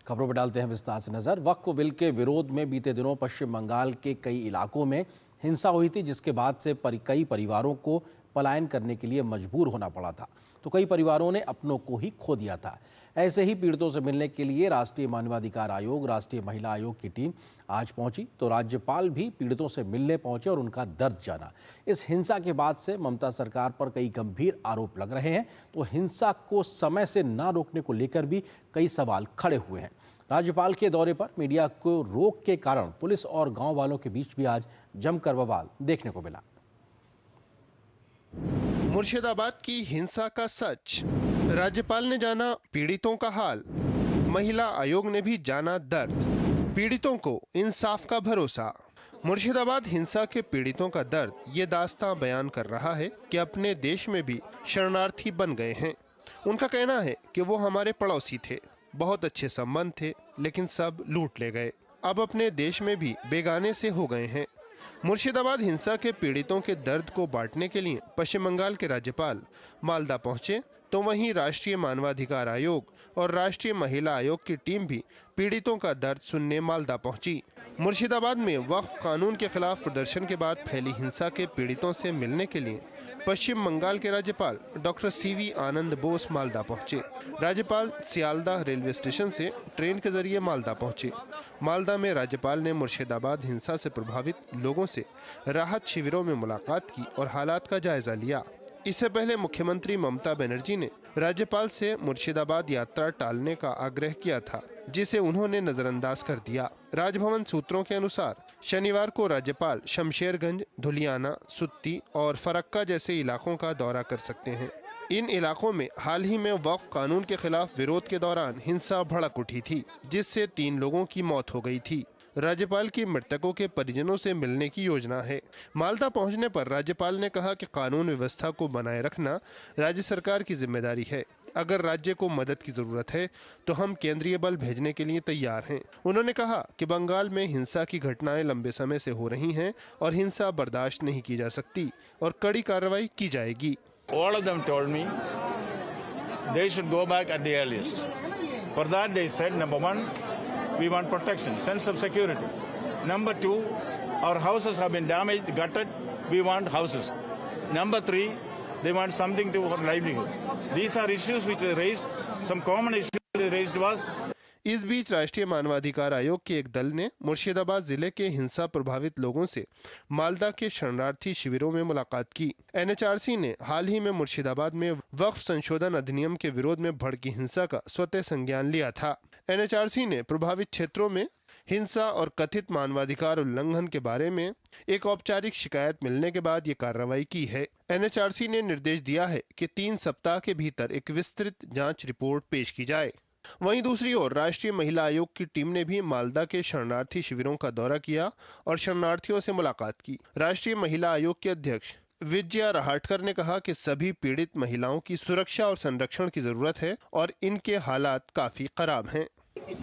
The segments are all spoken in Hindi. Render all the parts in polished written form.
खबरों पर डालते हैं विस्तार से नजर। वक्फ बिल के विरोध में बीते दिनों पश्चिम बंगाल के कई इलाकों में हिंसा हुई थी, जिसके बाद से कई परिवारों को पलायन करने के लिए मजबूर होना पड़ा था, तो कई परिवारों ने अपनों को ही खो दिया था। ऐसे ही पीड़ितों से मिलने के लिए राष्ट्रीय मानवाधिकार आयोग, राष्ट्रीय महिला आयोग की टीम आज पहुंची, तो राज्यपाल भी पीड़ितों से मिलने पहुंचे और उनका दर्द जाना। इस हिंसा के बाद से ममता सरकार पर कई गंभीर आरोप लग रहे हैं, तो हिंसा को समय से ना रोकने को लेकर भी कई सवाल खड़े हुए हैं। राज्यपाल के दौरे पर मीडिया को रोक के कारण पुलिस और गांव वालों के बीच भी आज जमकर बवाल देखने को मिला। मुर्शिदाबाद की हिंसा का सच, राज्यपाल ने जाना पीड़ितों का हाल, महिला आयोग ने भी जाना दर्द, पीड़ितों को इंसाफ का भरोसा। मुर्शिदाबाद हिंसा के पीड़ितों का दर्द ये दास्तां बयान कर रहा है कि अपने देश में भी शरणार्थी बन गए हैं। उनका कहना है कि वो हमारे पड़ोसी थे, बहुत अच्छे संबंध थे, लेकिन सब लूट ले गए। अब अपने देश में भी बेगाने से हो गए हैं। मुर्शिदाबाद हिंसा के पीड़ितों के दर्द को बांटने के लिए पश्चिम बंगाल के राज्यपाल मालदा पहुंचे, तो वहीं राष्ट्रीय मानवाधिकार आयोग और राष्ट्रीय महिला आयोग की टीम भी पीड़ितों का दर्द सुनने मालदा पहुंची। मुर्शिदाबाद में वक्फ कानून के खिलाफ प्रदर्शन के बाद फैली हिंसा के पीड़ितों से मिलने के लिए पश्चिम बंगाल के राज्यपाल डॉक्टर सीवी आनंद बोस मालदा पहुंचे। राज्यपाल सियालदाह रेलवे स्टेशन से ट्रेन के जरिए मालदा पहुंचे। मालदा में राज्यपाल ने मुर्शिदाबाद हिंसा से प्रभावित लोगों से राहत शिविरों में मुलाकात की और हालात का जायजा लिया। इससे पहले मुख्यमंत्री ममता बनर्जी ने राज्यपाल से मुर्शिदाबाद यात्रा टालने का आग्रह किया था, जिसे उन्होंने नजरअंदाज कर दिया। राजभवन सूत्रों के अनुसार शनिवार को राज्यपाल शमशेरगंज, धुलियाना, सुत्ती और फरक्का जैसे इलाकों का दौरा कर सकते हैं। इन इलाकों में हाल ही में वक्फ कानून के खिलाफ विरोध के दौरान हिंसा भड़क उठी थी, जिससे 3 लोगों की मौत हो गई थी। राज्यपाल की मृतकों के परिजनों से मिलने की योजना है। मालदा पहुंचने पर राज्यपाल ने कहा कि कानून व्यवस्था को बनाए रखना राज्य सरकार की जिम्मेदारी है। अगर राज्य को मदद की जरूरत है तो हम केंद्रीय बल भेजने के लिए तैयार हैं। उन्होंने कहा कि बंगाल में हिंसा की घटनाएं लंबे समय से हो रही हैं और हिंसा बर्दाश्त नहीं की जा सकती और कड़ी कार्रवाई की जाएगी। All of them told me they should go back at the earliest. For that they said, number one, we want protection, sense of security. Number two, our houses have been damaged, gutted, we want houses. Number three, they want something to for livelihood. These are issues which they raised, some common issues they raised was. इस बीच राष्ट्रीय मानवाधिकार आयोग के एक दल ने मुर्शिदाबाद जिले के हिंसा प्रभावित लोगों से मालदा के शरणार्थी शिविरों में मुलाकात की। एनएचआरसी ने हाल ही में मुर्शिदाबाद में वक्फ संशोधन अधिनियम के विरोध में भड़की हिंसा का स्वतः संज्ञान लिया था। एनएचआरसी ने प्रभावित क्षेत्रों में हिंसा और कथित मानवाधिकार उल्लंघन के बारे में एक औपचारिक शिकायत मिलने के बाद ये कार्रवाई की है। एनएचआरसी ने निर्देश दिया है कि 3 सप्ताह के भीतर एक विस्तृत जांच रिपोर्ट पेश की जाए। वहीं दूसरी ओर राष्ट्रीय महिला आयोग की टीम ने भी मालदा के शरणार्थी शिविरों का दौरा किया और शरणार्थियों से मुलाकात की। राष्ट्रीय महिला आयोग के अध्यक्ष विजया राहटकर ने कहा कि सभी पीड़ित महिलाओं की सुरक्षा और संरक्षण की जरूरत है और इनके हालात काफी खराब हैं।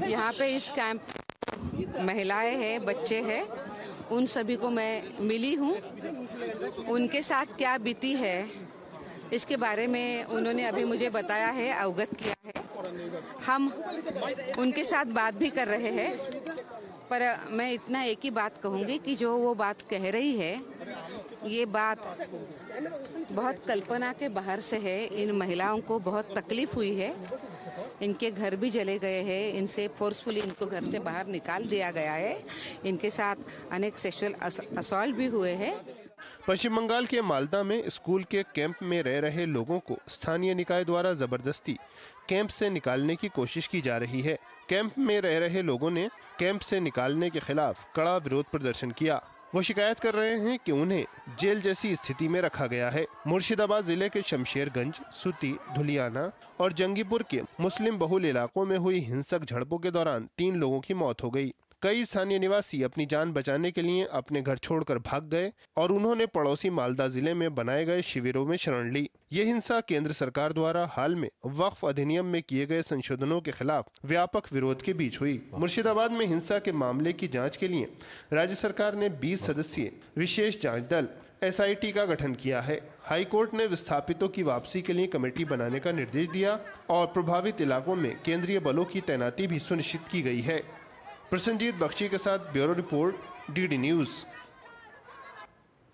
यहाँ पे इस कैंप महिलाएं हैं, बच्चे हैं, उन सभी को मैं मिली हूँ। उनके साथ क्या बीती है इसके बारे में उन्होंने अभी मुझे बताया है, अवगत किया है। हम उनके साथ बात भी कर रहे हैं, पर मैं इतना एक ही बात कहूँगी कि जो वो बात कह रही है, ये बात बहुत कल्पना के बाहर से है। इन महिलाओं को बहुत तकलीफ हुई है, इनके घर भी जले गए हैं, इनसे फोर्सफुली इनको घर से बाहर निकाल दिया गया है, इनके साथ अनेक सेक्सुअल असॉल्ट भी हुए हैं। पश्चिम बंगाल के मालदा में स्कूल के कैंप में रह रहे लोगों को स्थानीय निकाय द्वारा जबरदस्ती कैंप से निकालने की कोशिश की जा रही है। कैंप में रह रहे लोगों ने कैंप से निकालने के खिलाफ कड़ा विरोध प्रदर्शन किया। वो शिकायत कर रहे हैं कि उन्हें जेल जैसी स्थिति में रखा गया है। मुर्शिदाबाद जिले के शमशेरगंज, सुती, धुलियाना और जंगीपुर के मुस्लिम बहुल इलाकों में हुई हिंसक झड़पों के दौरान 3 लोगों की मौत हो गई। कई स्थानीय निवासी अपनी जान बचाने के लिए अपने घर छोड़कर भाग गए और उन्होंने पड़ोसी मालदा जिले में बनाए गए शिविरों में शरण ली। ये हिंसा केंद्र सरकार द्वारा हाल में वक्फ अधिनियम में किए गए संशोधनों के खिलाफ व्यापक विरोध के बीच हुई। मुर्शिदाबाद में हिंसा के मामले की जांच के लिए राज्य सरकार ने 20 सदस्यीय विशेष जांच दल एसआईटी का गठन किया है। हाई कोर्ट ने विस्थापितों की वापसी के लिए कमेटी बनाने का निर्देश दिया और प्रभावित इलाकों में केंद्रीय बलों की तैनाती भी सुनिश्चित की गई है। प्रसन्नजीत बख्शी के साथ ब्यूरो रिपोर्ट, डीडी न्यूज।